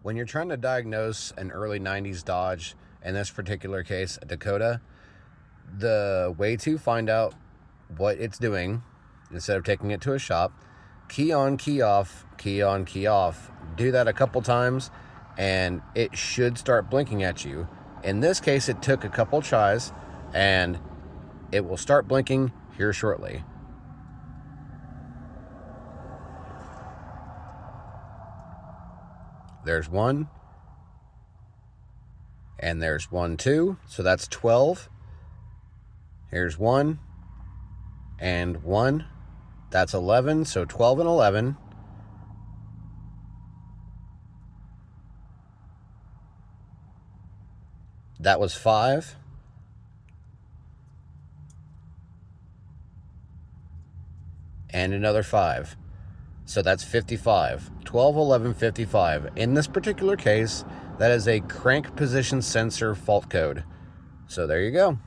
When you're trying to diagnose an early 90s Dodge, in this particular case, a Dakota, the way to find out what it's doing, instead of taking it to a shop, key on, key off, key on, key off. Do that a couple times, and it should start blinking at you. In this case, it took a couple tries, and it will start blinking here shortly. There's one, and there's 1, 2, so that's 12. Here's 1, and 1, that's 11, so 12 and 11. That was 5. And another 5. So that's 55. 12, 11, 55. In this particular case, that is a crank position sensor fault code. So there you go.